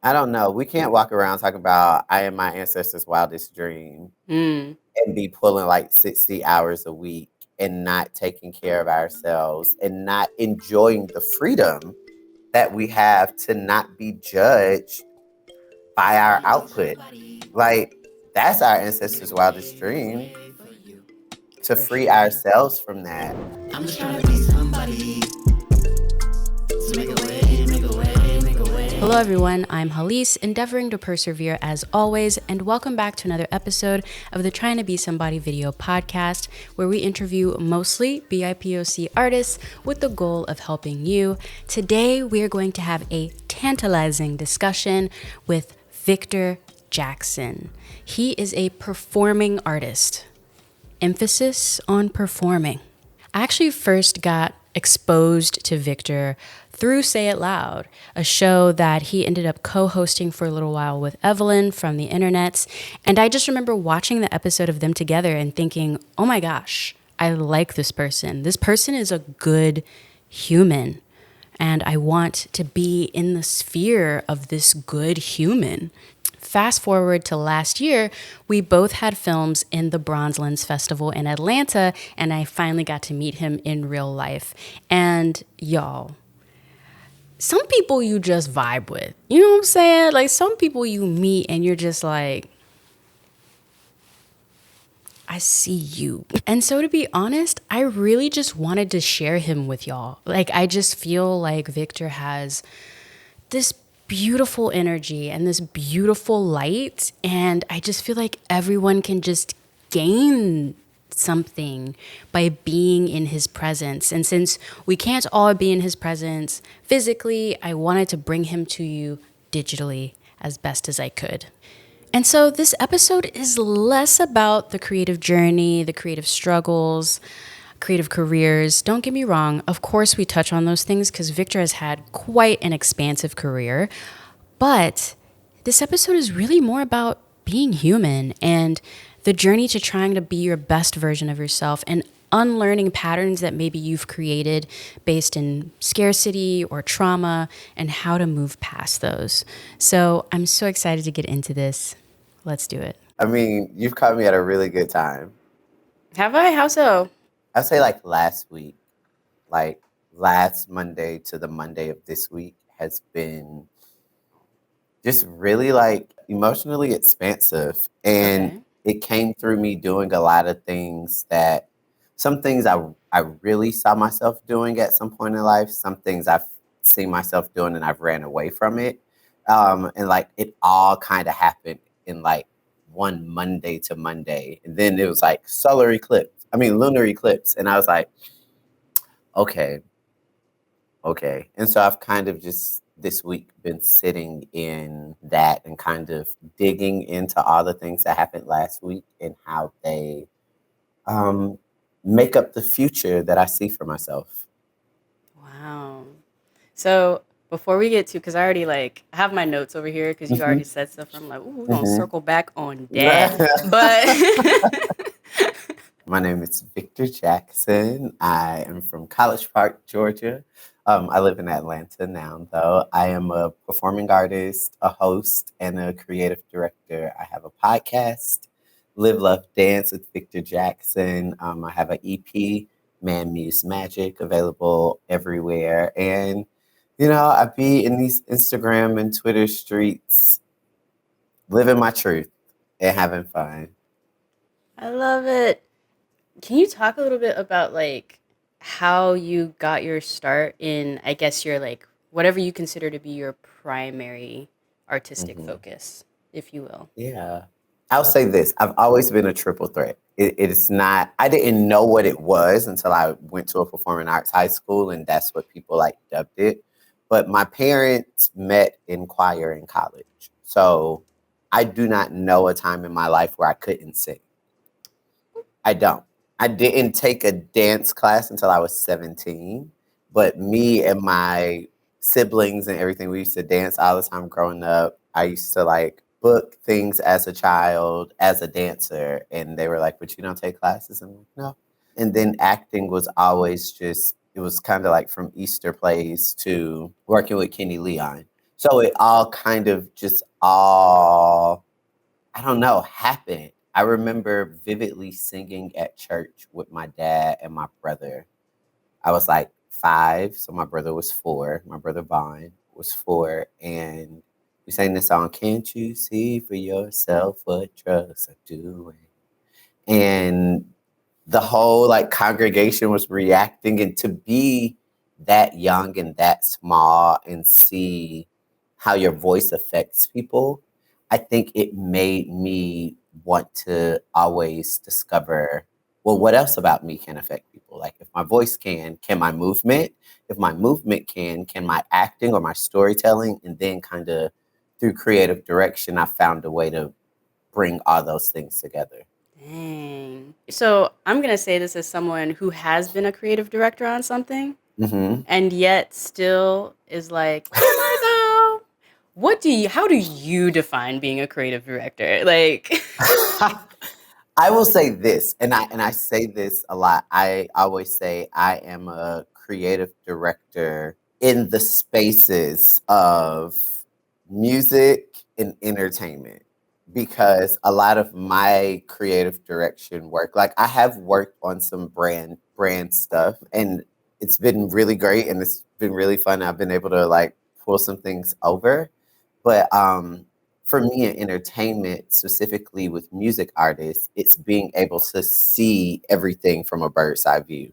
I don't know. We can't walk around talking about I am my ancestors' wildest dream Mm. and be pulling like 60 hours a week and not taking care of ourselves and not enjoying the freedom that we have to not be judged by our output. Like, that's our ancestors' wildest dream, to For free sure. ourselves from that. I'm just trying to be somebody. So make a way, make a way, make a way. Hello, everyone. I'm Halise, endeavoring to persevere as always, and welcome back to another episode of the Trying to Be Somebody video podcast, where we interview mostly BIPOC artists with the goal of helping you. Today, we are going to have a tantalizing discussion with Victor Jackson. He is a performing artist. Emphasis on performing. I actually first got exposed to Victor through Say It Loud, a show that he ended up co-hosting for a little while with Evelyn from the internets. And I just remember watching the episode of them together and thinking, oh my gosh, I like this person. This person is a good human. And I want to be in the sphere of this good human. Fast forward to last year, we both had films in the Bronze Lens Festival in Atlanta, and I finally got to meet him in real life. And y'all, some people you just vibe with. You know what I'm saying? Like, some people you meet and you're just like, I see you. And so, to be honest, I really just wanted to share him with y'all. Like, I just feel like Victor has this beautiful energy and this beautiful light. And I just feel like everyone can just gain something by being in his presence. And since we can't all be in his presence physically, I wanted to bring him to you digitally as best as I could. And so this episode is less about the creative journey, the creative struggles, creative careers. Don't get me wrong. Of course, we touch on those things because Victor has had quite an expansive career. But this episode is really more about being human and the journey to trying to be your best version of yourself and unlearning patterns that maybe you've created based in scarcity or trauma and how to move past those. So I'm so excited to get into this. Let's do it. I mean, you've caught me at a really good time. Have I? How so? I'd say like last week, like last Monday to the Monday of this week has been just really like emotionally expansive. And Okay. it came through me doing a lot of things that some things I really saw myself doing at some point in life, some things I've seen myself doing and I've ran away from it. And like it all kind of happened in like one Monday to Monday. And then it was like lunar eclipse. And I was like, okay, okay. And so I've kind of just this week been sitting in that and kind of digging into all the things that happened last week and how they um, make up the future that I see for myself. Wow. So before we get to, because I already like have my notes over here because you Hmm. already said stuff. I'm like, ooh, we're gonna Hmm. circle back on that. But My name is Victor Jackson. I am from College Park, Georgia. I live in Atlanta now, though. I am a performing artist, a host, and a creative director. I have a podcast, Live, Love, Dance with Victor Jackson. I have an EP, Man Muse Magic, available everywhere. And, I be in these Instagram and Twitter streets, living my truth and having fun. I love it. Can you talk a little bit about like how you got your start in, I guess, your like whatever you consider to be your primary artistic Mhm. focus, if you will? Yeah. I'll say this. I've always been a triple threat. It is not, I didn't know what it was until I went to a performing arts high school, and that's what people like dubbed it. But my parents met in choir in college. So I do not know a time in my life where I couldn't sing. I don't. I didn't take a dance class until I was 17. But me and my siblings and everything, we used to dance all the time growing up. I used to like book things as a child as a dancer. And they were like, but you don't take classes? I'm like, no. And then acting was always just, it was kind of like from Easter plays to working with Kenny Leon. So it all kind of just all, I don't know, happened. I remember vividly singing at church with my dad and my brother. I was like 5, so my brother was 4. My brother Vaughn was 4, and we sang the song, "Can't You See for Yourself What Drugs Are Doing?" And the whole like congregation was reacting, and to be that young and that small and see how your voice affects people, I think it made me want to always discover, well, what else about me can affect people? Like if my voice can my movement? If my movement can my acting or my storytelling? And then kind of through creative direction, I found a way to bring all those things together. Dang. So I'm gonna say this as someone who has been a creative director on something, Hmm. and yet still is like, am I though? How do you define being a creative director? Like, I will say this, and I say this a lot. I always say I am a creative director in the spaces of music and entertainment, because a lot of my creative direction work, like I have worked on some brand stuff, and it's been really great and it's been really fun. I've been able to like pull some things over, but for me in entertainment, specifically with music artists, it's being able to see everything from a bird's eye view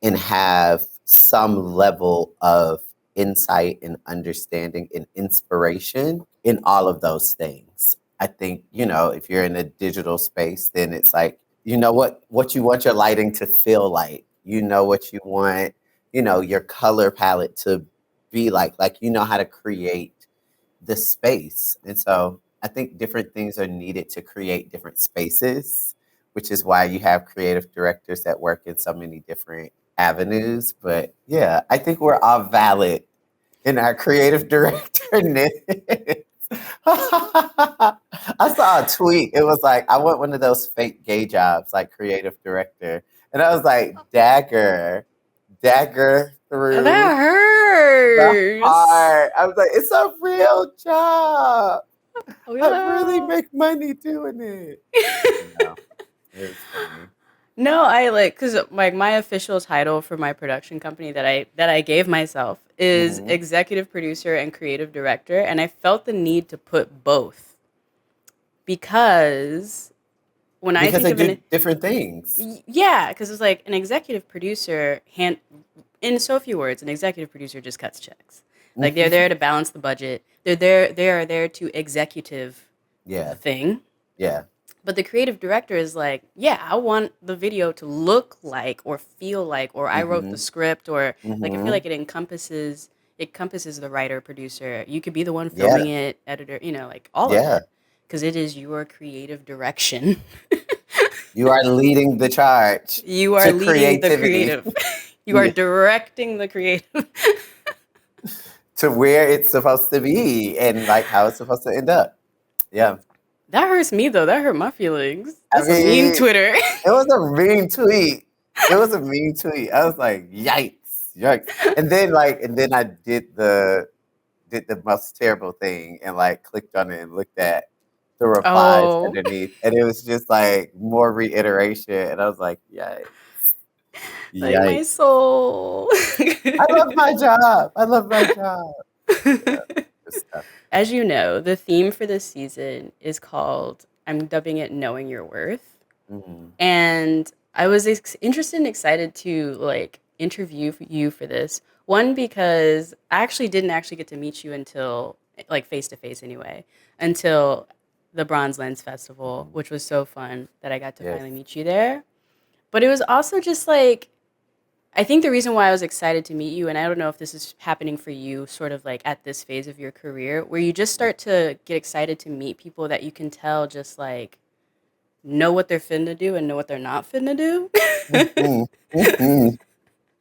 and have some level of insight and understanding and inspiration in all of those things. I think, if you're in a digital space, then it's like, what you want your lighting to feel like, what you want, your color palette to be like, how to create the space. And so I think different things are needed to create different spaces, which is why you have creative directors that work in so many different avenues. But yeah, I think we're all valid in our creative directorness. I saw a tweet. It was like, I want one of those fake gay jobs, like creative director. And I was like, dagger through that the hurts. heart. I was like, it's a real job. I really Well. make money doing it. No, it was funny. No, I like because like my official title for my production company that I gave myself is Hmm. executive producer and creative director, and I felt the need to put both because when I Because think they of an do different things. yeah, because it's like an executive producer in so few words, an executive producer just cuts checks. Like they're there to balance the budget. They are there to executive the Yeah, thing. yeah. But the creative director is like, yeah, I want the video to look like or feel like, or I wrote the Hmm. script, or like I feel Hmm. like it encompasses the writer, producer. You could be the one Yeah, filming it, editor, like all of yeah. it, because it is your creative direction. You are leading the charge You are to leading the creativity. creative. You are Yeah, directing the creative. to where it's supposed to be and like how it's supposed to end up. Yeah. That hurts me though. That hurt my feelings. I That's a mean mean, Twitter. it was a mean tweet. It was a mean tweet. I was like, yikes, yikes. And then I did the most terrible thing and like clicked on it and looked at the replies Oh, underneath. And it was just like more reiteration. And I was like, yikes. like my Yikes. soul. I love my job. I love my job. Yeah. Good stuff. As you know, the theme for this season is called, I'm dubbing it Knowing Your Worth. Mhm. And I was interested and excited to like interview you for this. One, because I actually didn't actually get to meet you until like face to face anyway, until the Bronze Lens Festival, Mhm. which was so fun that I got to Yes. finally meet you there. But it was also just like I think the reason why I was excited to meet you, and I don't know if this is happening for you, sort of like at this phase of your career, where you just start to get excited to meet people that you can tell just like know what they're finna do and know what they're not finna do. Mhm. Mhm.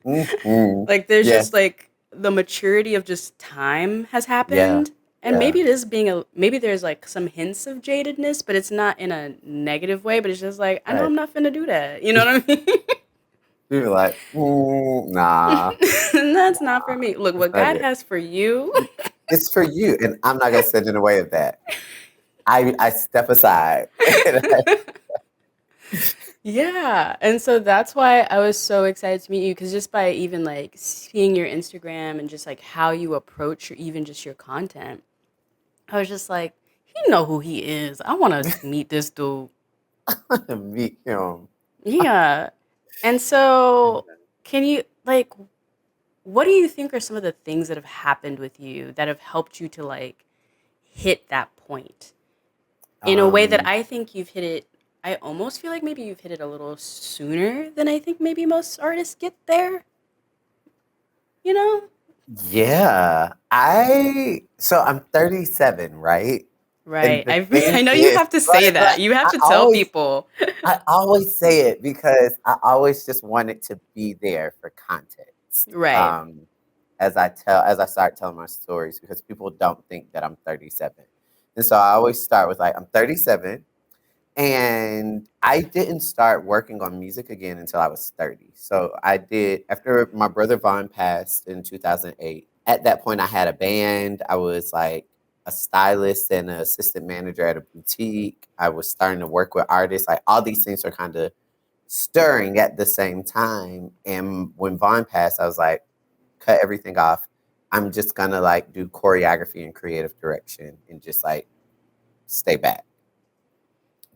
Mhm. Like there's Yes. just like the maturity of just time has Yeah. happened. And Yeah. maybe it is maybe there's like some hints of jadedness, but it's not in a negative way, but it's just like, I know Right. I'm not finna do that. You know what I mean? We were like, nah, That's not for me. Look, that's what not God it. has for you. It's for you, and I'm not gonna stand in the way of that. I step aside. Yeah. And so that's why I was so excited to meet you because just by even like seeing your Instagram and just like how you approach or even just your content, I was just like, he know who he is. I want to meet this dude. Meet him. Yeah. And so can you like what do you think are some of the things that have happened with you that have helped you to like hit that point in a way that Um, I think you've hit it? I almost feel like maybe you've hit it a little sooner than I think maybe most artists get there, you know? yeah, so I'm 37, right? And Right. the thing I know you is, have to say that. You have to tell people. I always say it because I always just want it to be there for context. Right. As I start telling my stories, because people don't think that I'm 37. And so I always start with like, I'm 37. And I didn't start working on music again until I was 30. So I did, after my brother Vaughn passed in 2008. At that point, I had a band. I was like a stylist and an assistant manager at a boutique. I was starting to work with artists. Like all these things are kind of stirring at the same time. And when Vaughn passed, I was like, cut everything off. I'm just gonna like do choreography and creative direction and just like stay back,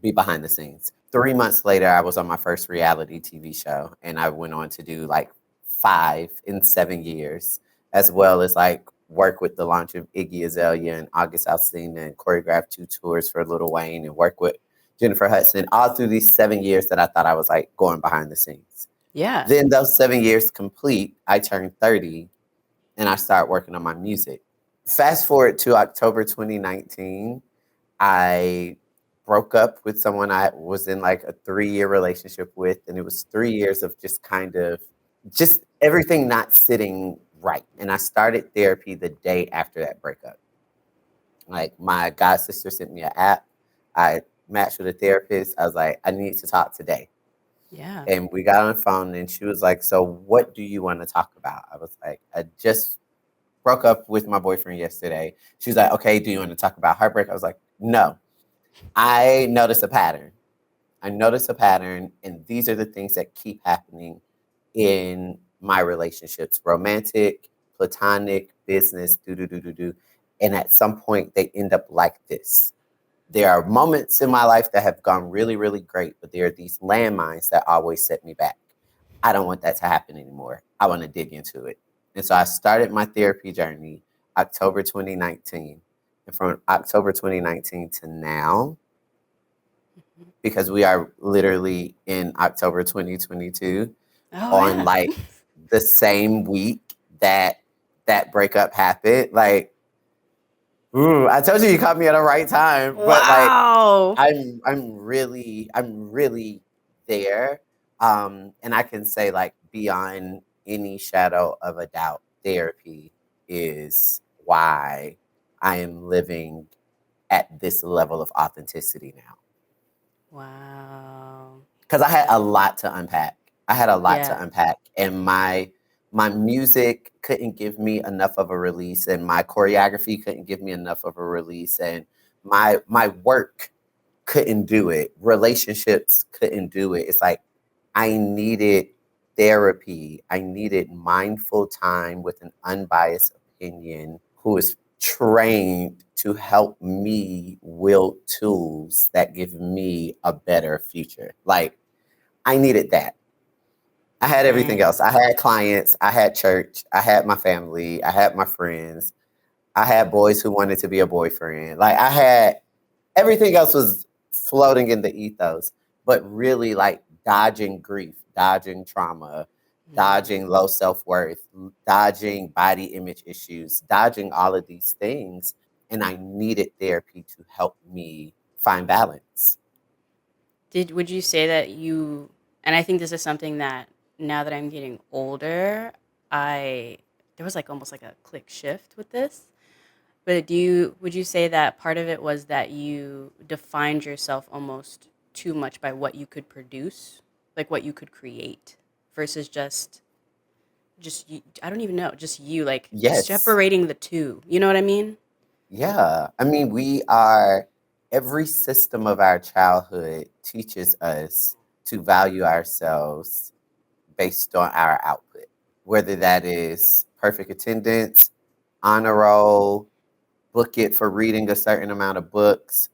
be behind the scenes. 3 months later, I was on my first reality TV show, and I went on to do like 5 in 7 years, as well as like work with the launch of Iggy Azalea and August Alsina and choreograph 2 tours for Lil Wayne and work with Jennifer Hudson all through these 7 years that I thought I was like going behind the scenes. Yeah. Then those 7 years complete, I turned 30 and I start working on my music. Fast forward to October 2019, I broke up with someone I was in like a 3 year relationship with, and it was 3 years of just kind of just everything not sitting right. And I started therapy the day after that breakup. Like my god sister sent me an app. I matched with a therapist. I was like, I need to talk today. Yeah. And we got on the phone and she was like, so what do you want to talk about? I was like, I just broke up with my boyfriend yesterday. She was like, okay, do you want to talk about heartbreak? I was like, no. I noticed a pattern. I noticed a pattern, and these are the things that keep happening in my relationships: romantic, platonic, business, do, do, do, do, do. And at some point, they end up like this. There are moments in my life that have gone really, really great, but there are these landmines that always set me back. I don't want that to happen anymore. I want to dig into it. And so I started my therapy journey October 2019. And from October 2019 to now, because we are literally in October 2022 Oh on yeah. like the same week that that breakup happened. Like, ooh, I told you caught me at the right time, but like Wow. I'm really there. And I can say like beyond any shadow of a doubt, therapy is why I am living at this level of authenticity now. Wow. Because I had a lot to unpack. I had a lot to Yeah. unpack, and my music couldn't give me enough of a release, and my choreography couldn't give me enough of a release, and my work couldn't do it. Relationships couldn't do it. It's like I needed therapy. I needed mindful time with an unbiased opinion who is trained to help me wield tools that give me a better future. Like I needed that. I had everything else. Dang. I had clients, I had church, I had my family, I had my friends, I had boys who wanted to be a boyfriend. Like I had everything else was floating in the ethos, but really like dodging grief, dodging trauma, Mm. dodging low self worth, dodging body image issues, dodging all of these things. And I needed therapy to help me find balance. Would you say that you and I think this is something that now that I'm getting older, I there was like almost like a click shift with this. But would you say that part of it was that you defined yourself almost too much by what you could produce, like what you could create versus just just you, I don't even know, just you, like Yes. separating the two. You know what I mean? Yeah. I mean, every system of our childhood teaches us to value ourselves based on our output, whether that is perfect attendance, honor roll, book it for reading a certain amount of books,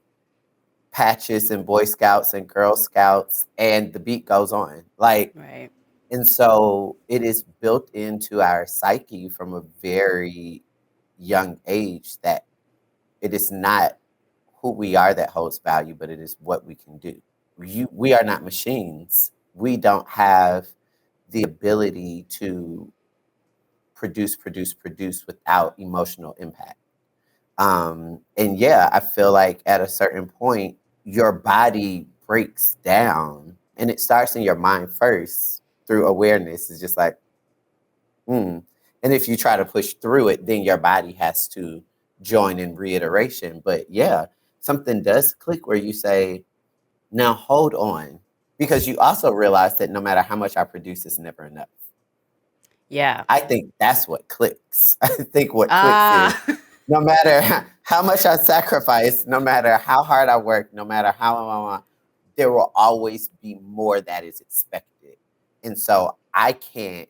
patches and Boy Scouts and Girl Scouts, and the beat goes on. Like, Right. and so it is built into our psyche from a very young age that it is not who we are that holds value, but it is what we can do. We are not machines. We don't have the ability to produce without emotional impact. And yeah, I feel like at a certain point, your body breaks down and it starts in your mind first through awareness. It's just like, hmm. And if you try to push through it, then your body has to join in reiteration. But yeah, something does click where you say, now hold on. Because you also realize that no matter how much I produce, it's never enough. Yeah. I think that's what clicks. I think what clicks is Ah. no matter how much I sacrifice, no matter how hard I work, no matter how there will always be more that is expected. And so I can't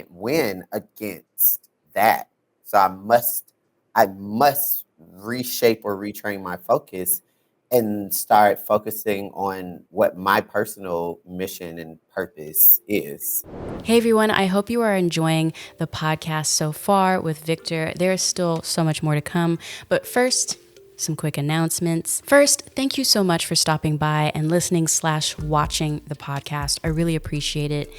win against that. So I must reshape or retrain my focus and start focusing on what my personal mission and purpose is. Hey everyone, I hope you are enjoying the podcast so far with Victor. There is still so much more to come, but first, some quick announcements. First, thank you so much for stopping by and listening/watching the podcast. I really appreciate it.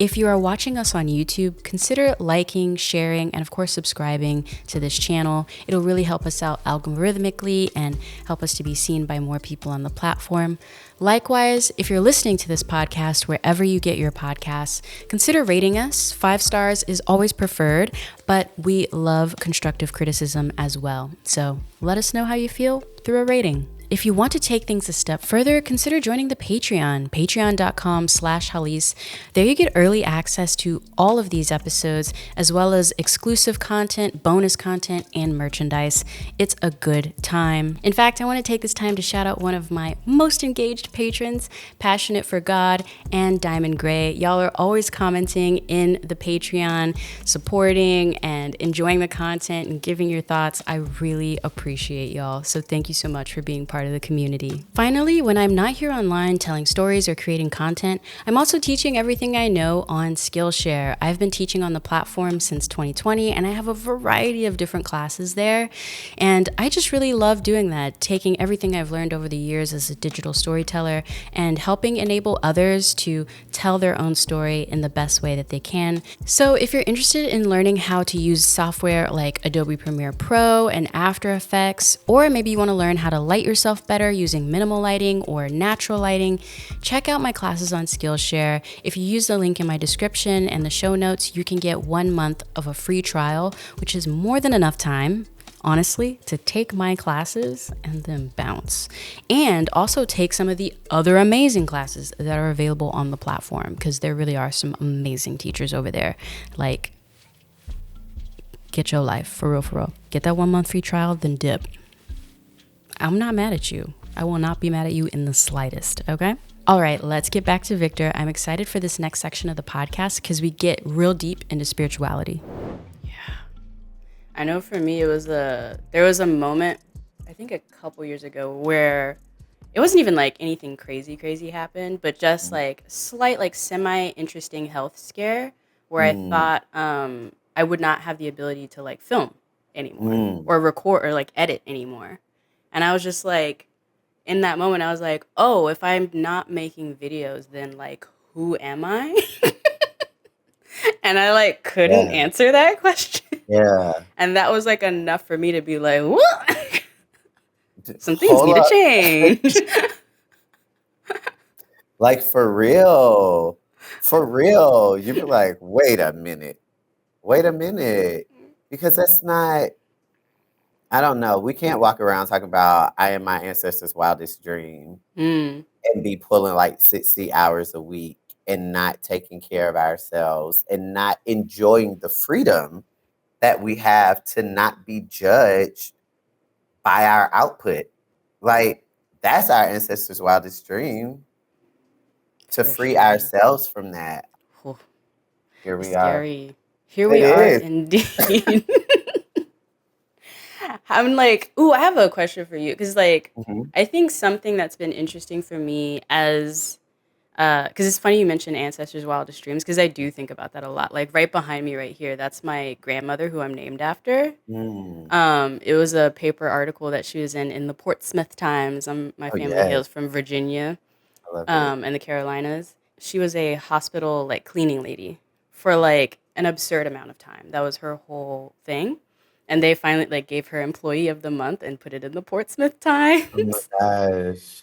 If you are watching us on YouTube, consider liking, sharing, and of course subscribing to this channel. It'll really help us out algorithmically and help us to be seen by more people on the platform. Likewise, if you're listening to this podcast wherever you get your podcasts, consider rating us. 5 stars is always preferred, but we love constructive criticism as well. So let us know how you feel through a rating. If you want to take things a step further, consider joining the Patreon, patreon.com/Halise. There you get early access to all of these episodes, as well as exclusive content, bonus content, and merchandise. It's a good time. In fact, I want to take this time to shout out one of my most engaged patrons, Passionate for God and Diamond Gray. Y'all are always commenting in the Patreon, supporting and enjoying the content and giving your thoughts. I really appreciate y'all. So thank you so much for being part of the community. Finally, when I'm not here online telling stories or creating content, I'm also teaching everything I know on Skillshare. I've been teaching on the platform since 2020, and I have a variety of different classes there. And I just really love doing that, taking everything I've learned over the years as a digital storyteller and helping enable others to tell their own story in the best way that they can. So if you're interested in learning how to use software like Adobe Premiere Pro and After Effects, or maybe you want to learn how to light yourself better using minimal lighting or natural lighting, check out my classes on Skillshare. If you use the link in my description and the show notes, you can get 1 month of a free trial, which is more than enough time, honestly, to take my classes and then bounce. And also take some of the other amazing classes that are available on the platform, because there really are some amazing teachers over there. Like, get your life, for real, for real. Get that 1 month free trial, then dip. I'm not mad at you. I will not be mad at you in the slightest, okay? All right, let's get back to Victor. I'm excited for this next section of the podcast because we get real deep into spirituality. Yeah. I know for me, there was a moment, I think a couple years ago, where it wasn't even like anything crazy happened, but just like slight, like semi-interesting health scare where I Mm, thought I would not have the ability to like film anymore mm. or record or like edit anymore. And I was just like, in that moment, I was like, oh, if I'm not making videos, then like, who am I? And I like couldn't Yeah, answer that question. yeah. And that was like enough for me to be like, what? Some things Hold need to up. change. Like for real. For real. You be like, wait a minute. Wait a minute. Because that's not, I don't know. We can't walk around talking about I am my ancestors' wildest dream Mm, and be pulling like 60 hours a week and not taking care of ourselves and not enjoying the freedom that we have to not be judged by our output. Like, that's our ancestors' wildest dream, to For free sure. ourselves from that. Whew, Here it's we are. scary. Here It we are is. indeed. I'm like, ooh, I have a question for you because, like, Mhm. I think something that's been interesting for me as, because it's funny you mentioned ancestors' wildest dreams because I do think about that a lot. Like right behind me, right here, that's my grandmother who I'm named after. Mm. It was a paper article that she was in the Portsmouth Times. My Oh, family yes. hails from Virginia, I love it. and the Carolinas. She was a hospital like cleaning lady for like an absurd amount of time. That was her whole thing. And they finally like gave her employee of the month and put it in the Portsmouth Oh my Times. gosh.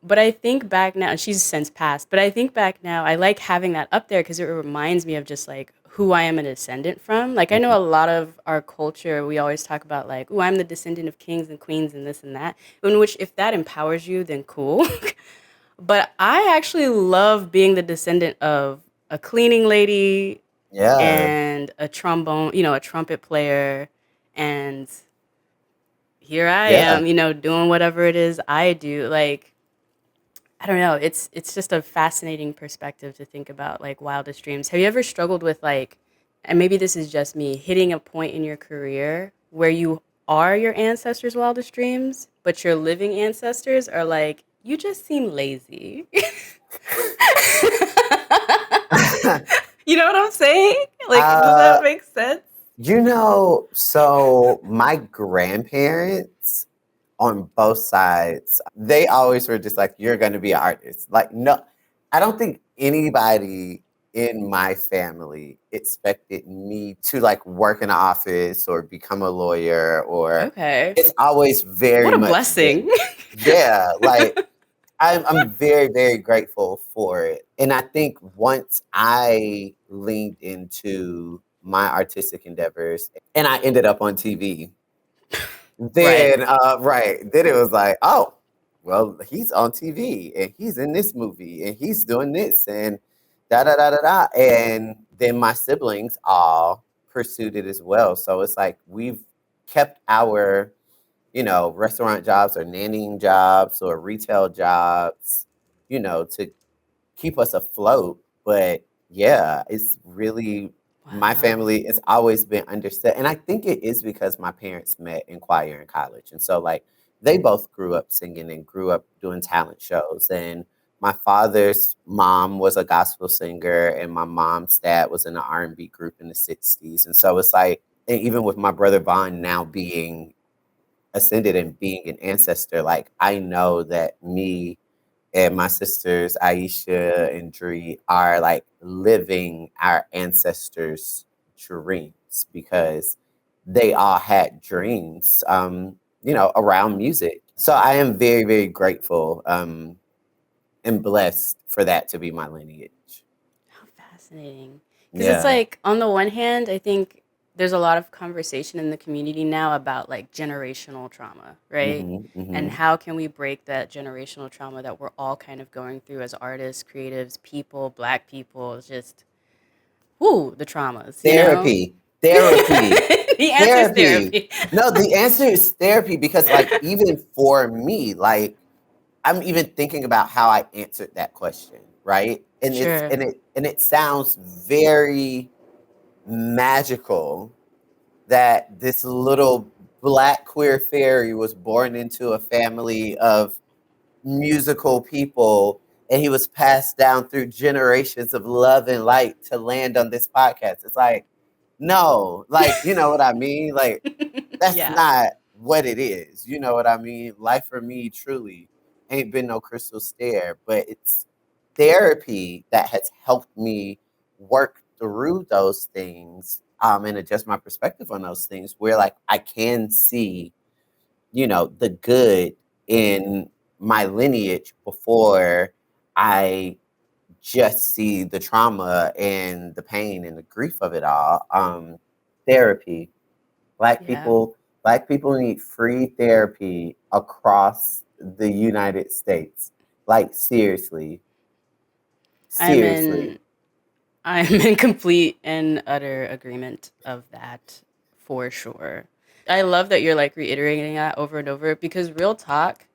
But I think back now, and she's since passed, but I think back now, I like having that up there because it reminds me of just like who I am a descendant from. Like, I Mhm. know a lot of our culture, we always talk about like, oh, I'm the descendant of kings and queens and this and that, in which if that empowers you, then cool. But I actually love being the descendant of a cleaning lady Yeah. and a trombone, a trumpet player, and here I Yeah. am, doing whatever it is I do. Like, I don't know. It's just a fascinating perspective to think about like wildest dreams. Have you ever struggled with like, and maybe this is just me, hitting a point in your career where you are your ancestors' wildest dreams, but your living ancestors are like, you just seem lazy. You know what I'm saying? Like, does uh, that make sense? so my grandparents on both sides, they always were just like, you're going to be an artist. Like, no, I don't think anybody in my family expected me to like work in an office or become a lawyer, or Okay. it's always very What a much been, blessing. yeah, like I'm very, very grateful for it. And I think once I leaned into my artistic endeavors and I ended up on TV, Right. then, right, then it was like, oh, well, he's on TV and he's in this movie and he's doing this and da da da da da. And then my siblings all pursued it as well. So it's like we've kept our, restaurant jobs or nannying jobs or retail jobs, to keep us afloat. But yeah, it's really, my Wow. family, it's always been understood. And I think it is because my parents met in choir in college. And so like they both grew up singing and grew up doing talent shows. And my father's mom was a gospel singer and my mom's dad was in an R&B group in the 60s. And so it's like, and even with my brother Vaughn now being ascended and being an ancestor, like I know that me and my sisters Aisha and Dree are like living our ancestors' dreams because they all had dreams, around music. So I am very, very grateful and blessed for that to be my lineage. How fascinating. Because it's Yeah. like, on the one hand, I think there's a lot of conversation in the community now about like generational trauma, right? Hmm. And Hmm. how can we break that generational trauma that we're all kind of going through as artists, creatives, people, black people, it's just, whoo, the traumas, you know? Therapy. Therapy. The answer is Therapy. therapy. No, the answer is therapy because, like, even for me, like, I'm even thinking about how I answered that question, right? And it's Sure. and it sounds very magical that this little black queer fairy was born into a family of musical people and he was passed down through generations of love and light to land on this podcast. It's like, no, like, you know what I mean? Like, that's Yeah. not what it is. You know what I mean? Life for me truly ain't been no crystal stair, but it's therapy that has helped me work through those things, and adjust my perspective on those things where like I can see, the good in my lineage before I just see the trauma and the pain and the grief of it all. Therapy. Black Yeah. people, black people need free therapy across the United States. Like seriously. I'm Seriously. in I'm in complete and utter agreement of that for sure. I love that you're like reiterating that over and over because real talk,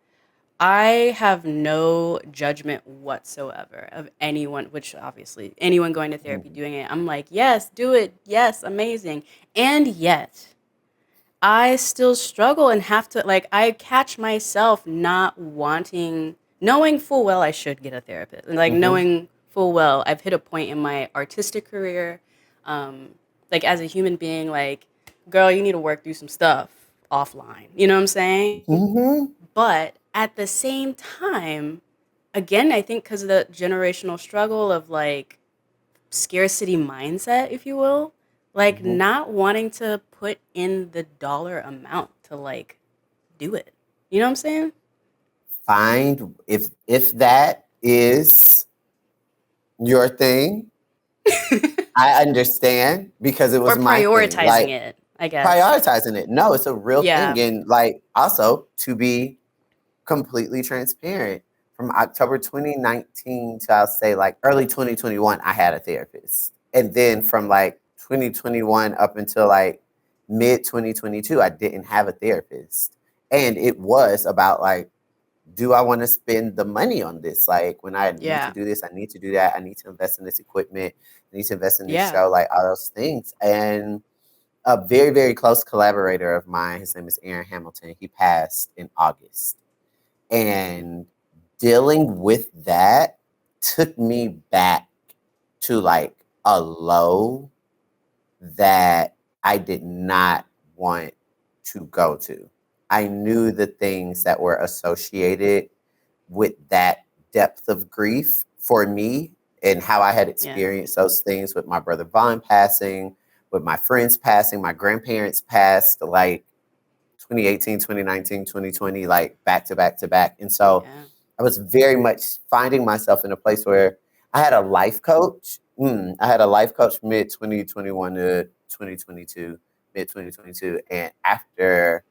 I have no judgment whatsoever of anyone, which obviously anyone going to therapy Mhm. doing it. I'm like, yes, do it. Yes, amazing. And yet, I still struggle and have to like I catch myself not wanting knowing full well I should get a therapist. And like Mhm. knowing full well I've hit a point in my artistic career um like as a human being like girl you need to work through some stuff offline. You know what I'm saying? Mhm. But at the same time again I think cuz of the generational struggle of like scarcity mindset, if you will, like Mhm. not wanting to put in the dollar amount to like do it. You know what I'm saying? Find if that is your thing, I understand because it Or was my thing. prioritizing Like it, I guess. prioritizing it. No, it's a real Yeah. thing. And like also to be completely transparent, from October 2019 to I'll say like early 2021, I had a therapist. And then from like 2021 up until like mid 2022, I didn't have a therapist. And it was about like, do I want to spend the money on this? Like when I need to Yeah. do this, I need to do that. I need to invest in this equipment. I need to invest in this Yeah. show, like all those things. And a very, very close collaborator of mine, his name is Aaron Hamilton. He passed in August. And dealing with that took me back to like a low that I did not want to go to. I knew the things that were associated with that depth of grief for me and how I had Yeah. experienced those things with my brother Vaughn passing, with my friends passing, my grandparents passed, like 2018, 2019, 2020, like back to back to back. And so Yeah. I was very much finding myself in a place where I had a life coach. I had a life coach mid 2021 to 2022, mid 2022. And after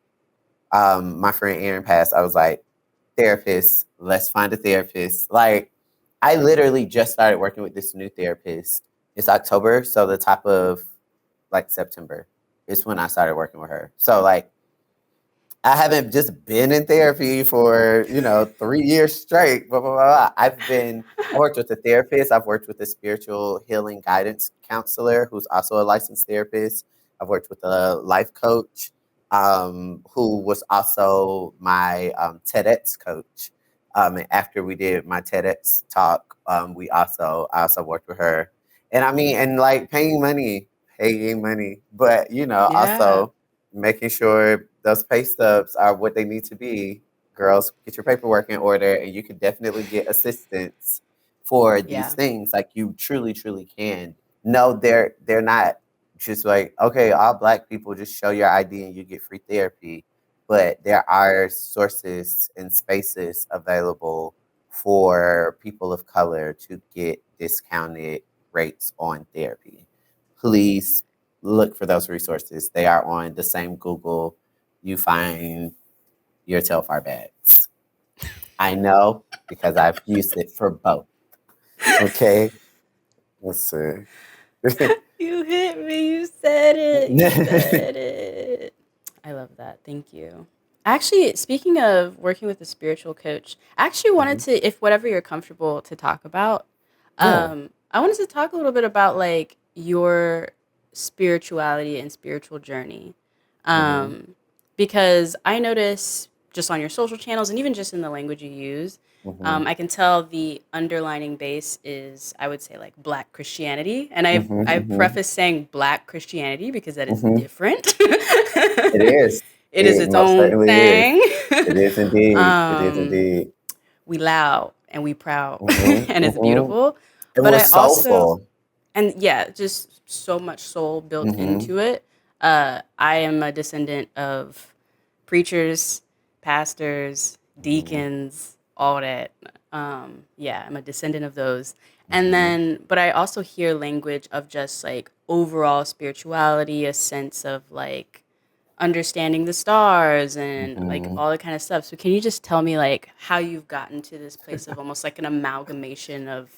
my friend Aaron passed, I was like, therapist, let's find a therapist. Like, I literally just started working with this new therapist. It's October, so the top of like September is when I started working with her. So, like, I haven't just been in therapy for, 3 years straight. Blah, blah, blah, blah. I worked with a therapist. I've worked with a spiritual healing guidance counselor who's also a licensed therapist. I've worked with a life coach who was also my TEDx coach. And after we did my TEDx talk, I also worked with her. And I mean, and like paying money, but Yeah. also making sure those pay stubs are what they need to be. Girls, get your paperwork in order, and you can definitely get assistance for these Yeah. things. Like you truly, truly can. No, they're not just like okay, all Black people just show your ID and you get free therapy. But there are sources and spaces available for people of color to get discounted rates on therapy. Please look for those resources. They are on the same Google you find your Telfar bags. I know because I've used it for both. Okay, let's see. You hit me. You said it. You said it. I love that. Thank you. Actually, speaking of working with a spiritual coach, I actually wanted Mhm. to, if whatever you're comfortable to talk about, Yeah. I wanted to talk a little bit about like your spirituality and spiritual journey. Hmm. Um, because I notice just on your social channels and even just in the language you use, Hmm. I can tell the underlining base is, I would say, like Black Christianity, and Hmm. I've Hmm. prefaced saying Black Christianity because that is Hmm. different. It is. It is It its most own certainly is. thing. It is indeed. It is um, indeed. we loud and we proud, Hmm. and it's Hmm. beautiful. And But we're I also, soulful. and yeah, just so much soul built Hmm. into it. I am a descendant of preachers, pastors, Hmm. deacons, all that. Yeah, I'm a descendant of those. And Hmm. then, but I also hear language of just like overall spirituality, a sense of like understanding the stars and like Mhm. all that kind of stuff. So can you just tell me like how you've gotten to this place of almost like an amalgamation of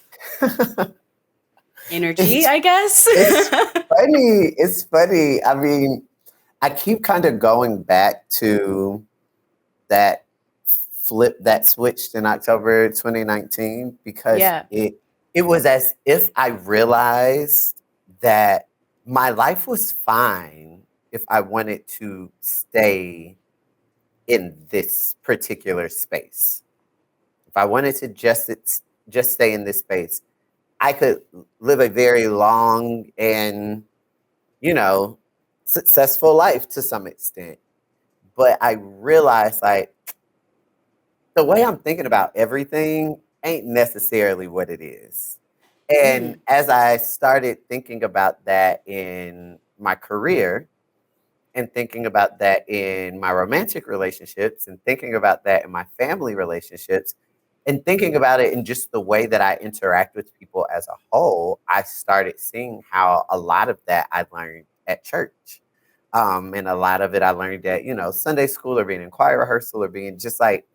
energy, It's I guess? it's funny. It's funny. I mean, I keep kind of going back to that flip that switched in October 2019 because Yeah. it was as if I realized that my life was fine if I wanted to stay in this particular space. If I wanted to just stay in this space, I could live a very long and, you know, successful life to some extent. But I realized like the way I'm thinking about everything ain't necessarily what it is. And Mm. as I started thinking about that in my career and thinking about that in my romantic relationships and thinking about that in my family relationships and thinking about it in just the way that I interact with people as a whole, I started seeing how a lot of that I learned at church. And a lot of it I learned at, Sunday school or being in choir rehearsal or being just like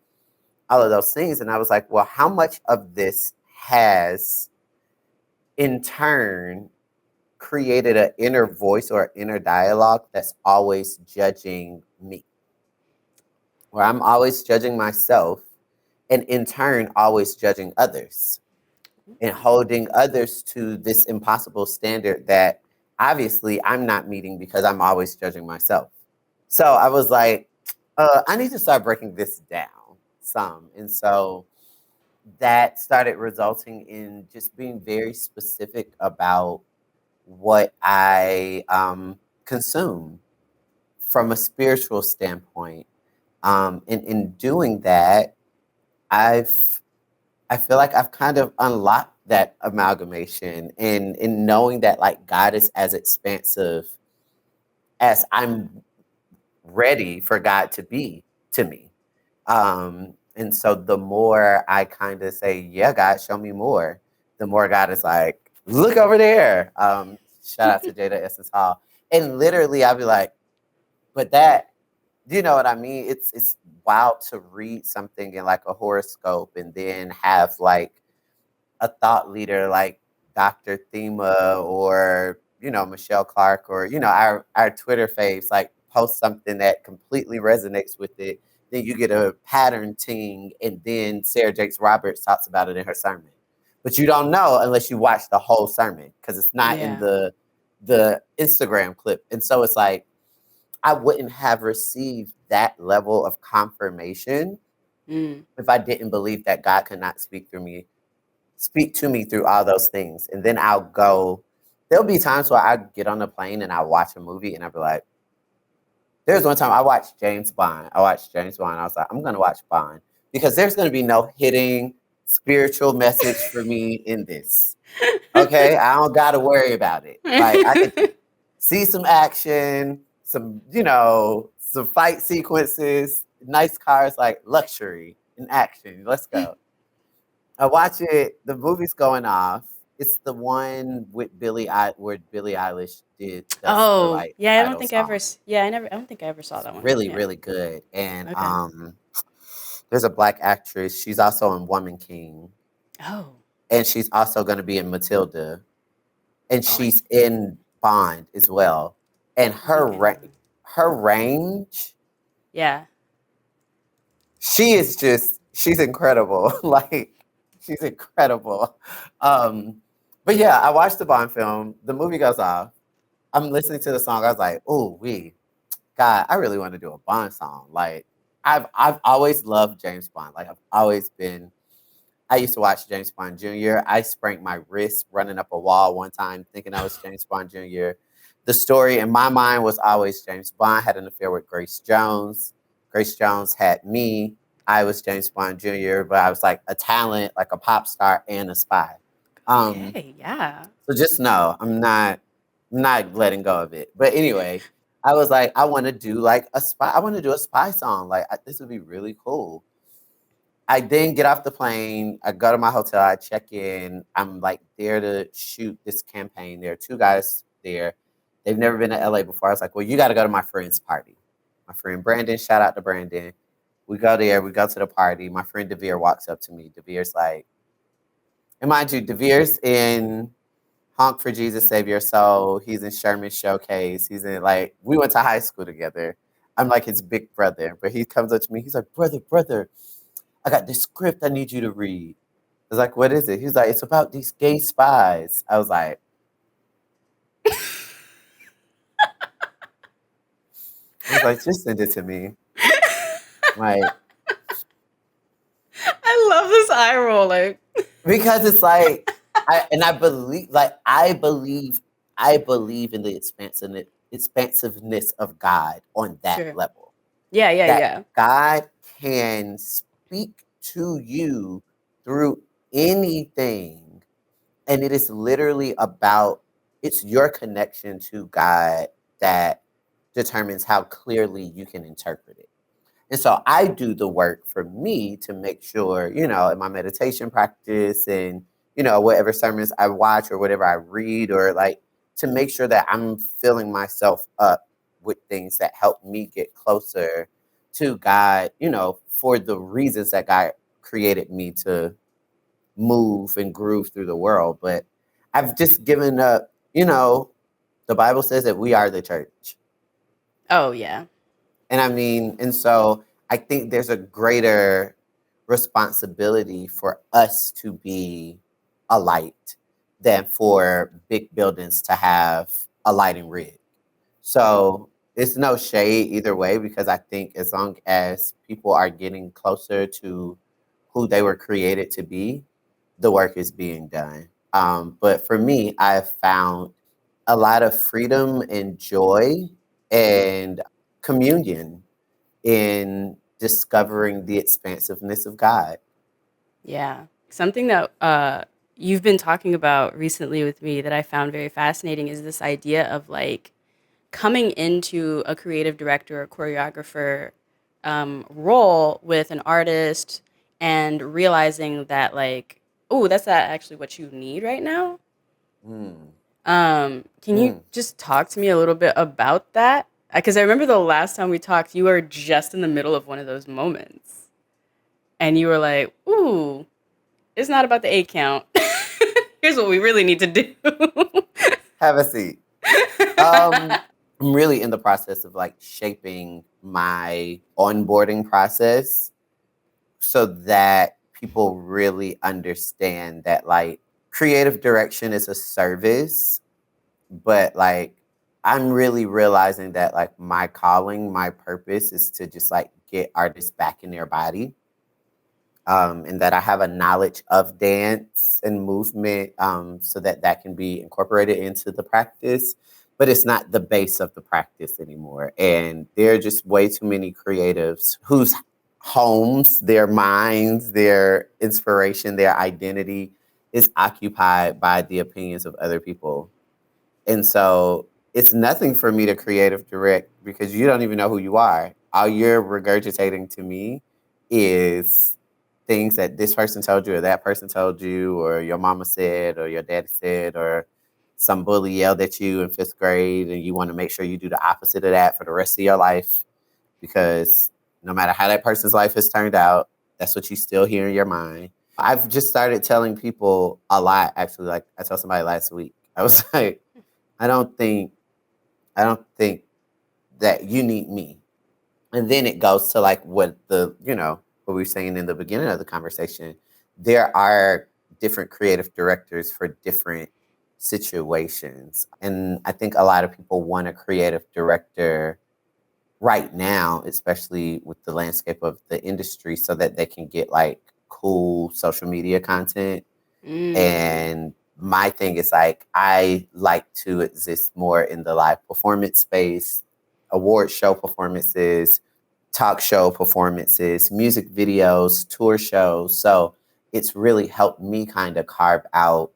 all of those things. And I was like, well, how much of this has in turn created an inner voice or inner dialogue that's always judging me, where I'm always judging myself and in turn always judging others and holding others to this impossible standard that obviously I'm not meeting because I'm always judging myself. So I was like, I need to start breaking this down some. And so that started resulting in just being very specific about what I consume from a spiritual standpoint. And in doing that, I've I feel like I've kind of unlocked that amalgamation and in knowing that like God is as expansive as I'm ready for God to be to me. And so the more I kind of say, yeah, God, show me more, the more God is like, look over there. Shout out to Jada Essence Hall. And literally I'll be like, but that, you know what I mean? It's wild to read something in like a horoscope and then have like a thought leader like Dr. Thema or Michelle Clark or our Twitter faves like post something that completely resonates with it. Then you get a pattern ting, and then Sarah Jakes Roberts talks about it in her sermon. But you don't know unless you watch the whole sermon because it's not in Yeah. the Instagram clip. And so it's like I wouldn't have received that level of confirmation Mm. if I didn't believe that God could not speak to me through all those things. And then I'll go, there'll be times where I get on a plane and I watch a movie and I'll be like, there's one time I watched James Bond. I watched James Bond. I was like, I'm going to watch Bond because there's going to be no hitting spiritual message for me in this. Okay. I don't got to worry about it. Like I could see some action, some fight sequences, nice cars, like luxury and action. Let's go. I watch it. The movie's going off. It's the one with where Billie Eilish does the Oh, like yeah, I don't title think I ever song. yeah, I don't think I ever saw It's that one. really, Yeah. really good. And Okay. there's a black actress. She's also in Woman King, Oh. and she's also going to be in Matilda, and Oh, I she's in Bond as well. And I think I know. her range, Yeah. she's incredible. Like she's incredible. Um, but yeah, I watched the Bond film. The movie goes off. I'm listening to the song. I was like, oh, God, I really want to do a Bond song. Like I've always loved James Bond. Like I've always been. I used to watch James Bond Jr. I sprained my wrist running up a wall one time thinking I was James Bond Jr. The story in my mind was always James Bond had an affair with Grace Jones. Grace Jones had me. I was James Bond Jr., but I was like a talent, like a pop star and a spy. Um, Okay, yeah. so just know I'm not letting go of it. But anyway, I was like, I want to do like a spy. I want to do a spy song. Like this would be really cool. I then get off the plane. I go to my hotel. I check in. I'm like there to shoot this campaign. There are two guys there. They've never been to LA before. I was like, well, you got to go to my friend's party. my friend Brandon. Shout out to Brandon. We go there, we go to the party. My friend Devere walks up to me. Devere's like, and mind you, Devere's in Honk for Jesus Save Your Soul. He's in Sherman Showcase. He's in like, we went to high school together. I'm like his big brother, but he comes up to me. He's like, brother, I got this script I need you to read. I was like, what is it? He's like, it's about these gay spies. I was like, just send it to me. Like, I love this eye roll. Like, because it's like, I believe in the expansiveness of God on that sure. level. Yeah. God can speak to you through anything. And it is literally about, it's your connection to God that determines how clearly you can interpret it. And so I do the work for me to make sure, in my meditation practice and, whatever sermons I watch or whatever I read, or like to make sure that I'm filling myself up with things that help me get closer to God, for the reasons that God created me to move and groove through the world. But I've just given up, the Bible says that we are the church. Oh, yeah. And so I think there's a greater responsibility for us to be a light than for big buildings to have a lighting rig. So it's no shade either way, because I think as long as people are getting closer to who they were created to be, the work is being done. But for me, I've found a lot of freedom and joy and communion in discovering the expansiveness of God. Yeah. Something that you've been talking about recently with me that I found very fascinating is this idea of like coming into a creative director or choreographer role with an artist and realizing that like, oh, that's not actually what you need right now. Mm, Can you mm. just talk to me a little bit about that? Because I remember the last time we talked, you were just in the middle of one of those moments. And you were like, ooh, it's not about the 8 count. Here's what we really need to do. Have a seat. I'm really in the process of like shaping my onboarding process so that people really understand that like creative direction is a service, but like I'm really realizing that like my calling, my purpose is to just like get artists back in their body. And that I have a knowledge of dance and movement, so that that can be incorporated into the practice, but it's not the base of the practice anymore. And there are just way too many creatives whose homes, their minds, their inspiration, their identity is occupied by the opinions of other people. And so it's nothing for me to creative direct because you don't even know who you are. All you're regurgitating to me is things that this person told you or that person told you or your mama said or your daddy said or some bully yelled at you in fifth grade, and you want to make sure you do the opposite of that for the rest of your life, because no matter how that person's life has turned out, that's what you still hear in your mind. I've just started telling people a lot, actually. Like I told somebody last week, I was like, I don't think I don't think that you need me. And then it goes to like what we were saying in the beginning of the conversation. There are different creative directors for different situations. And I think a lot of people want a creative director right now, especially with the landscape of the industry, so that they can get like cool social media content. Mm. And my thing is like, I like to exist more in the live performance space, award show performances, talk show performances, music videos, tour shows. So it's really helped me kind of carve out,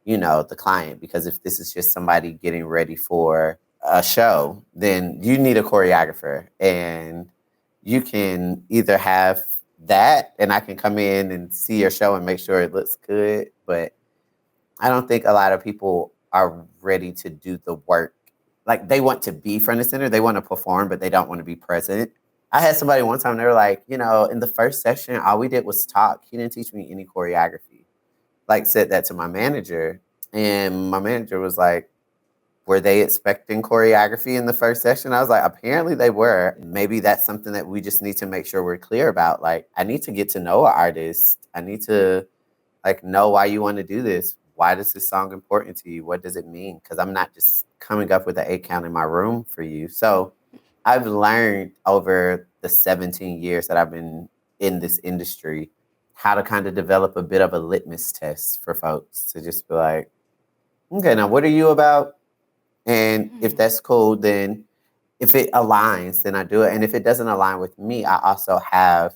the client, because if this is just somebody getting ready for a show, then you need a choreographer, and you can either have that and I can come in and see your show and make sure it looks good. But I don't think a lot of people are ready to do the work. like they want to be front and center. They want to perform, but they don't want to be present. I had somebody one time, they were like, in the first session, all we did was talk. He didn't teach me any choreography. Like said that to my manager. And my manager was like, were they expecting choreography in the first session? I was like, apparently they were. Maybe that's something that we just need to make sure we're clear about. Like, I need to get to know an artist. I need to like know why you want to do this. Why is this song important to you? What does it mean? Because I'm not just coming up with an 8 count in my room for you. So I've learned over the 17 years that I've been in this industry how to kind of develop a bit of a litmus test for folks to just be like, okay, now what are you about? And if that's cool, then if it aligns, then I do it. And if it doesn't align with me, I also have,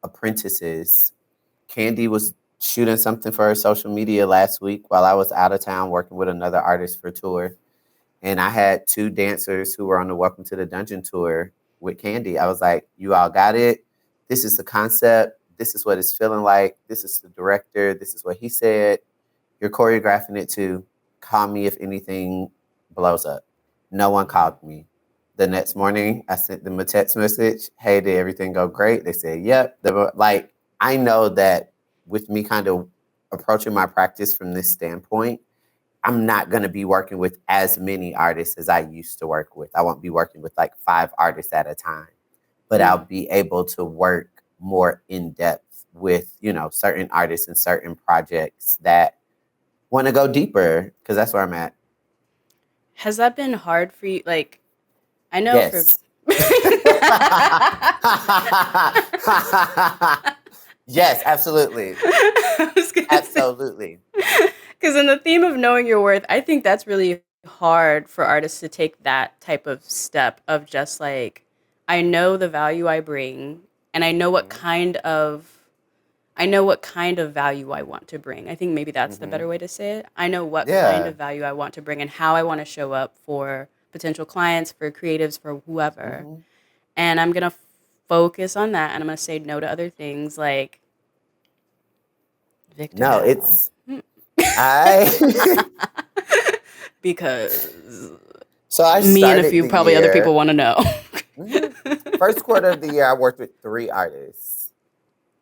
apprentices. Candy was shooting something for her social media last week while I was out of town working with another artist for tour. And I had 2 dancers who were on the Welcome to the Dungeon tour with Candy. I was like, you all got it. This is the concept. This is what it's feeling like. This is the director. This is what he said. You're choreographing it too. Call me if anything blows up. No one called me. The next morning, I sent them a text message. Hey, did everything go great? They said, yep. They were like, I know that with me kind of approaching my practice from this standpoint, I'm not going to be working with as many artists as I used to work with. I won't be working with like 5 artists at a time, but I'll be able to work more in depth with, certain artists and certain projects that want to go deeper, because that's where I'm at. Has that been hard for you? Like, I know Yes. Yes, absolutely. Absolutely. Because in the theme of knowing your worth, I think that's really hard for artists to take that type of step of just like, I know the value I bring, and I know what kind of value I want to bring. I think maybe that's the better way to say it. I know what kind of value I want to bring and how I want to show up for potential clients, for creatives, for whoever. And I'm going to focus on that, and I'm going to say no to other things like Victor. No, it's I because so I me and a started few the probably other year. people want to know. First quarter of the year, I worked with 3 artists.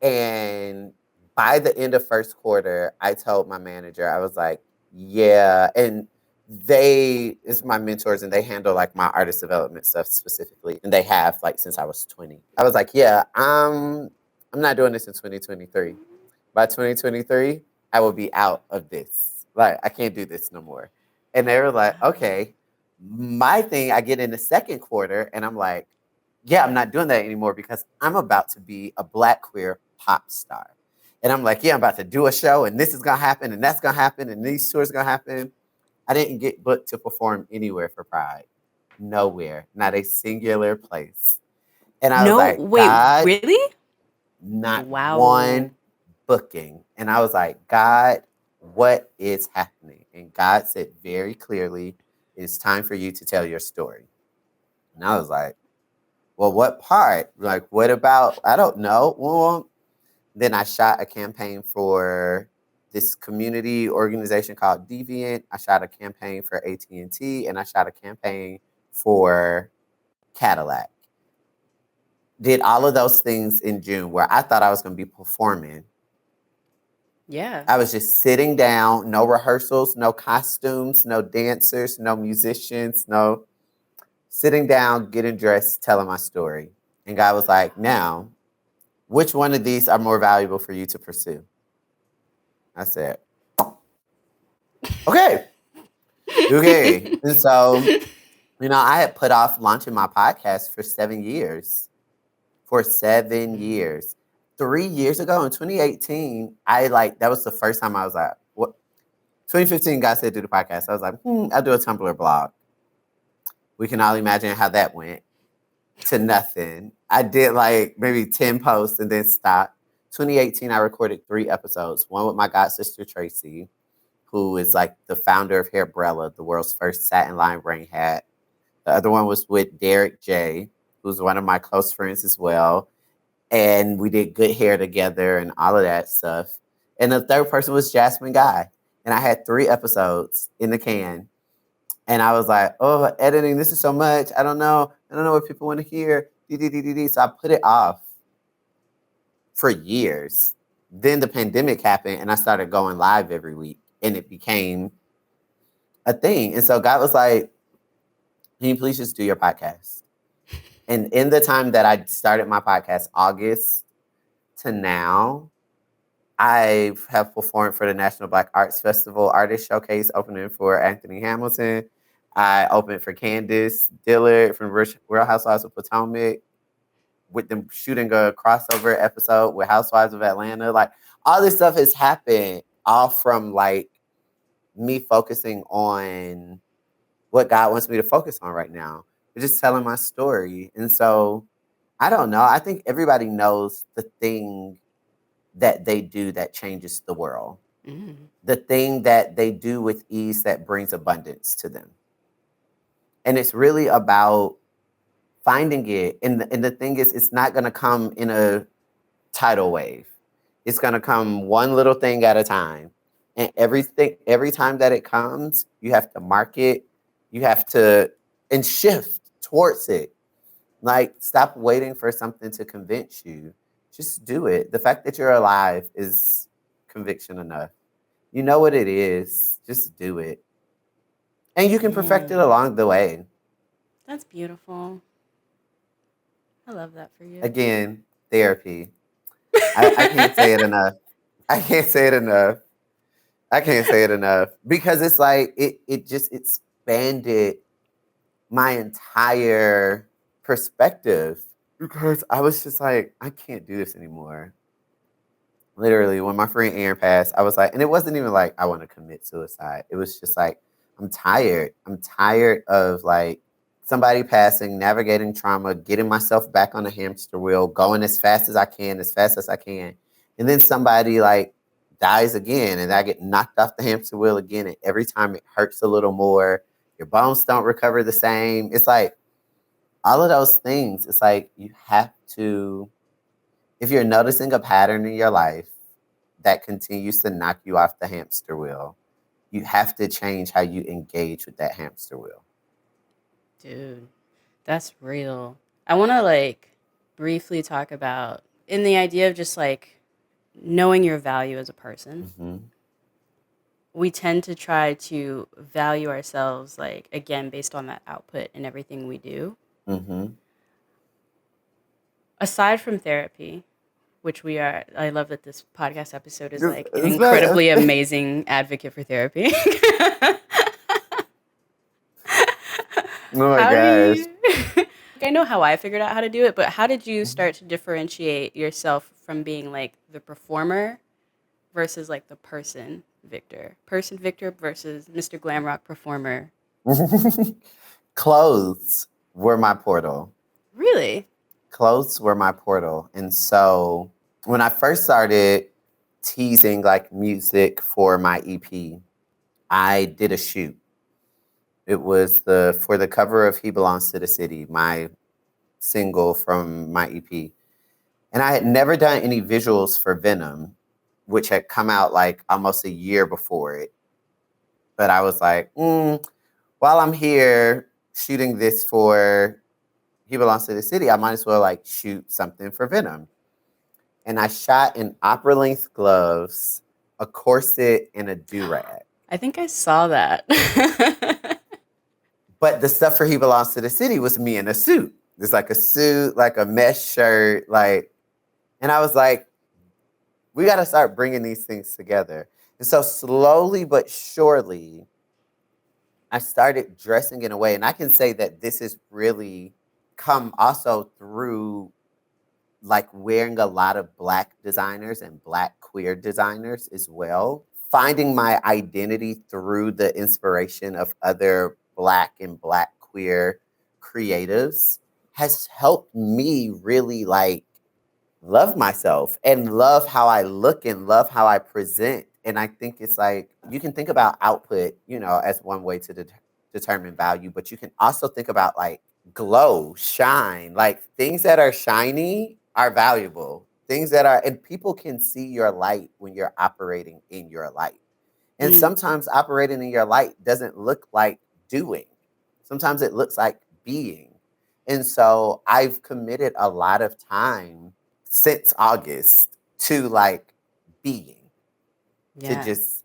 And by the end of first quarter, I told my manager, I was like, yeah. And they is my mentors, and they handle like my artist development stuff specifically. And they have like since I was 20. I was like, yeah, I'm not doing this in 2023. By 2023, I will be out of this. Like, I can't do this no more. And they were like, okay. My thing, I get in the second quarter and I'm like, yeah, I'm not doing that anymore because I'm about to be a Black queer pop star. And I'm like, yeah, I'm about to do a show, and this is going to happen, and that's going to happen, and these tours going to happen. I didn't get booked to perform anywhere for Pride. Nowhere. Not a singular place. And I was like, wait, God, really? not one booking. And I was like, God, what is happening? And God said very clearly, it's time for you to tell your story. And I was like, well, what part? Like, what about, I don't know. Well, then I shot a campaign for this community organization called Deviant. I shot a campaign for AT&T, and I shot a campaign for Cadillac. Did all of those things in June where I thought I was going to be performing. Yeah. I was just sitting down, no rehearsals, no costumes, no dancers, no musicians, no sitting down, getting dressed, telling my story. And God was like, now, which one of these are more valuable for you to pursue? I said, okay. Okay. And so, I had put off launching my podcast for 7 years. For 7 years. 3 years ago in 2018, that was the first time I was like, what? 2015, God said do the podcast. I was like, I'll do a Tumblr blog. We can all imagine how that went to nothing. I did like maybe 10 posts and then stopped. 2018, I recorded 3 episodes. One with my god sister, Tracy, who is like the founder of Hairbrella, the world's first satin line brain hat. The other one was with Derek J, who's one of my close friends as well. And we did good hair together and all of that stuff. And the third person was Jasmine Guy. And I had 3 episodes in the can. And I was like, oh, editing, this is so much. I don't know. I don't know what people want to hear. So I put it off for years. Then the pandemic happened and I started going live every week and it became a thing. And so God was like, can you please just do your podcast? And in the time that I started my podcast, August to now, I have performed for the National Black Arts Festival Artist Showcase, opening for Anthony Hamilton. I opened for Candace Dillard from Real Housewives of Potomac, with them shooting a crossover episode with Housewives of Atlanta. Like, all this stuff has happened all from like me focusing on what God wants me to focus on right now. Just telling my story. And so I don't know. I think everybody knows the thing that they do that changes the world. The thing that they do with ease that brings abundance to them. And it's really about finding it. And the thing is, it's not going to come in a tidal wave. It's going to come one little thing at a time. And every time that it comes, you have to mark it. You have to and shift towards it. Like, stop waiting for something to convince you. Just do it. The fact that you're alive is conviction enough. You know what it is. Just do it. And you can perfect it along the way. That's beautiful. I love that for you. Again, therapy. I can't say it enough. I can't say it enough. I can't say it enough. Because it's like it just expanded my entire perspective. Because I was just like, I can't do this anymore. Literally, when my friend Aaron passed, I was like, and it wasn't even like I want to commit suicide. It was just like, I'm tired. I'm tired of like somebody passing, navigating trauma, getting myself back on the hamster wheel, going as fast as I can, as fast as I can. And then somebody like dies again, and I get knocked off the hamster wheel again. And every time it hurts a little more. Your bones don't recover the same. It's like all of those things. It's like you have to, if you're noticing a pattern in your life that continues to knock you off the hamster wheel, you have to change how you engage with that hamster wheel. Dude, that's real. I want to like briefly talk about in the idea of just like knowing your value as a person. We tend to try to value ourselves like again based on that output and everything we do. Aside from therapy, which we are, I love that this podcast episode is like an incredibly amazing advocate for therapy. Oh my gosh. I know how I figured out how to do it, but how did you start to differentiate yourself from being like the performer versus like the person Victor versus Mr. Glam Rock performer? Clothes were my portal. Really? Clothes were my portal. And so when I first started teasing like music for my EP, I did a shoot. It was for the cover of He Belongs to the City, my single from my EP. And I had never done any visuals for Venom, which had come out like almost a year before it. But I was like, while I'm here shooting this for He Belongs to the City, I might as well like shoot something for Venom. And I shot in opera-length gloves, a corset, and a do-rag. I think I saw that. But the stuff for He Belongs to the City was me in a suit. It's like a suit, like a mesh shirt, like, and I was like, we got to start bringing these things together. And so slowly but surely, I started dressing in a way, and I can say that this has really come also through like wearing a lot of Black designers and Black queer designers as well. Finding my identity through the inspiration of other Black and Black queer creatives has helped me really like love myself and love how I look and love how I present. And I think it's like, you can think about output, as one way to determine value, but you can also think about like glow, shine, like things that are shiny are valuable. Things that are, and people can see your light when you're operating in your light. And sometimes operating in your light doesn't look like doing. Sometimes it looks like being. And so I've committed a lot of time since August to like being, to Yeah. just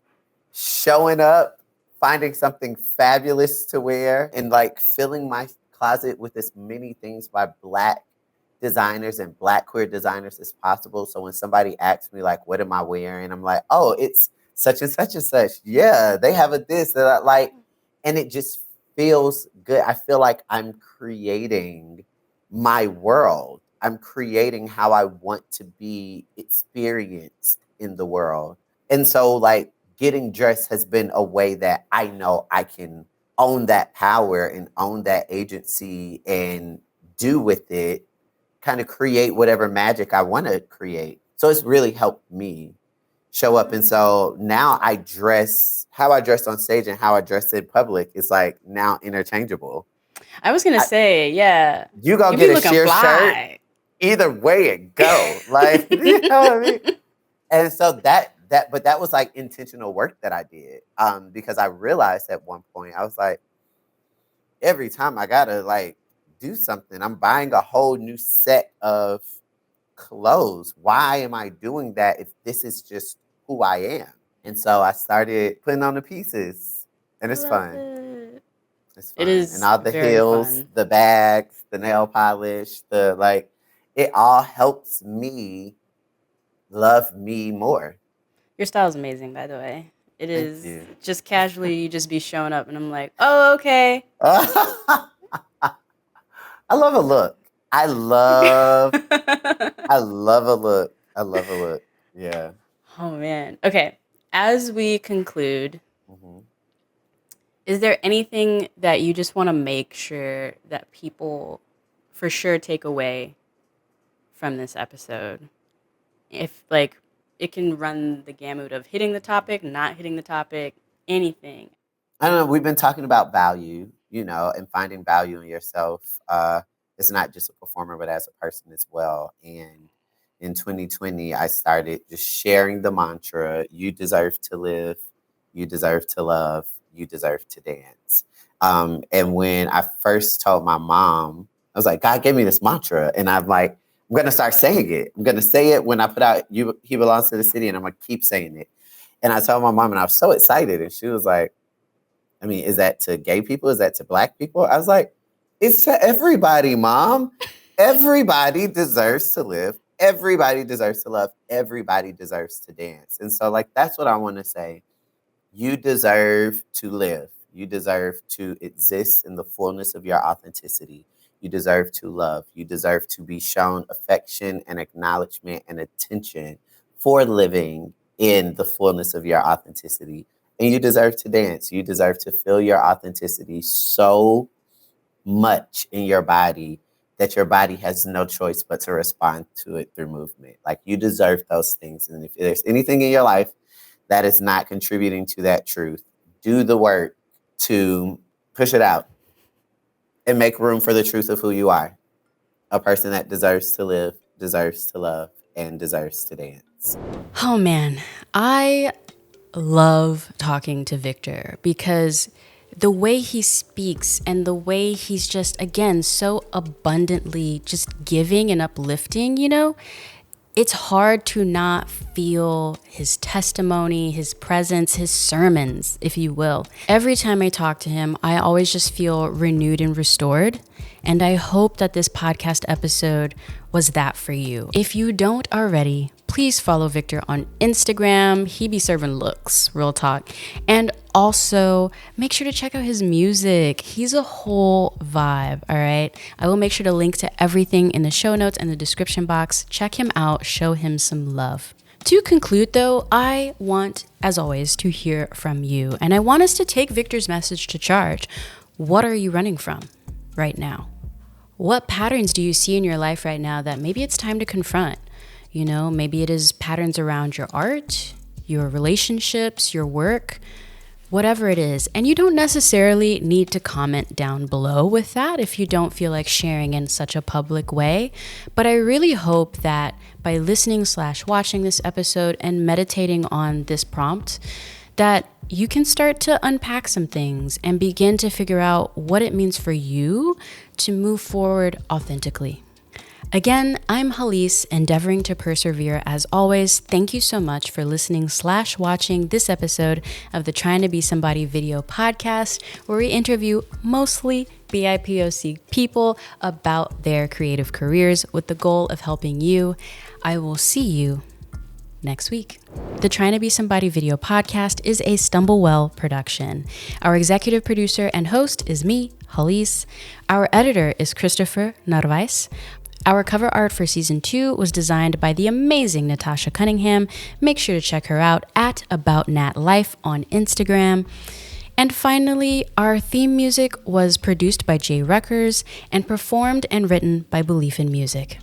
showing up, finding something fabulous to wear, and like filling my closet with as many things by Black designers and Black queer designers as possible. So when somebody asks me like, what am I wearing? I'm like, oh, it's such and such and such. Yeah, they have a this that I like. And it just feels good. I feel like I'm creating my world. I'm creating how I want to be experienced in the world. And so like getting dressed has been a way that I know I can own that power and own that agency and do with it, kind of create whatever magic I want to create. So it's really helped me show up. And so now I dress, how I dress on stage and how I dress in public is like now interchangeable. I was gonna say, yeah. You go You get be a looking sheer shirt, fly. either way it go. Like, you know what I mean? And so but that was like intentional work that I did. Because I realized at one point, I was like, every time I gotta like do something, I'm buying a whole new set of clothes. Why am I doing that if this is just who I am? And so I started putting on the pieces, and I it's love fun. it. It's It fun. And is all the very heels, fun. the bags, the nail polish, the like, it all helps me love me more. Your style is amazing, by the way. It Thank is you. just casually, you just be showing up, and I'm like, oh, okay. I love a look. I love a look. I love a look. Yeah. Oh, man. Okay. As we conclude, Hmm. is there anything that you just want to make sure that people for sure take away from this episode? If, like, it can run the gamut of hitting the topic, not hitting the topic, anything. I don't know. We've been talking about value, and finding value in yourself. It's not just a performer, but as a person as well. And in 2020, I started just sharing the mantra: you deserve to live, you deserve to love, you deserve to dance. And when I first told my mom, I was like, God gave me this mantra, and I'm like, I'm gonna start saying it. I'm gonna say it when I put out "You He Belongs to the City," and I'm gonna keep saying it. And I told my mom, and I was so excited, and she was like, I mean, is that to gay people? Is that to Black people? I was like, it's to everybody, Mom. Everybody deserves to live. Everybody deserves to love. Everybody deserves to dance. And so, like, that's what I want to say. You deserve to live. You deserve to exist in the fullness of your authenticity. You deserve to love. You deserve to be shown affection and acknowledgement and attention for living in the fullness of your authenticity. And you deserve to dance. You deserve to feel your authenticity so much in your body that your body has no choice but to respond to it through movement. Like, you deserve those things. And if there's anything in your life that is not contributing to that truth, do the work to push it out and make room for the truth of who you are. A person that deserves to live, deserves to love, and deserves to dance. Oh, man. I love talking to Victor because the way he speaks and the way he's just, again, so abundantly just giving and uplifting, it's hard to not feel his testimony, his presence, his sermons, if you will. Every time I talk to him, I always just feel renewed and restored. And I hope that this podcast episode was that for you. If you don't already, please follow Victor on Instagram. He be serving looks, real talk. And also make sure to check out his music. He's a whole vibe, all right? I will make sure to link to everything in the show notes and the description box. Check him out, show him some love. To conclude though, I want, as always, to hear from you. And I want us to take Victor's message to charge. What are you running from right now? What patterns do you see in your life right now that maybe it's time to confront? Maybe it is patterns around your art, your relationships, your work, whatever it is. And you don't necessarily need to comment down below with that if you don't feel like sharing in such a public way. But I really hope that by listening/watching this episode and meditating on this prompt, that you can start to unpack some things and begin to figure out what it means for you to move forward authentically. Again, I'm Halise, endeavoring to persevere as always. Thank you so much for listening / watching this episode of the Trying to Be Somebody video podcast, where we interview mostly BIPOC people about their creative careers with the goal of helping you. I will see you next week. The Trying to Be Somebody video podcast is a Stumblewell production. Our executive producer and host is me, Halise. Our editor is Christopher Narvaez. Our cover art for season 2 was designed by the amazing Natasha Cunningham. Make sure to check her out at AboutNatLife on Instagram. And finally, our theme music was produced by Jay Ruckers and performed and written by Belief in Music.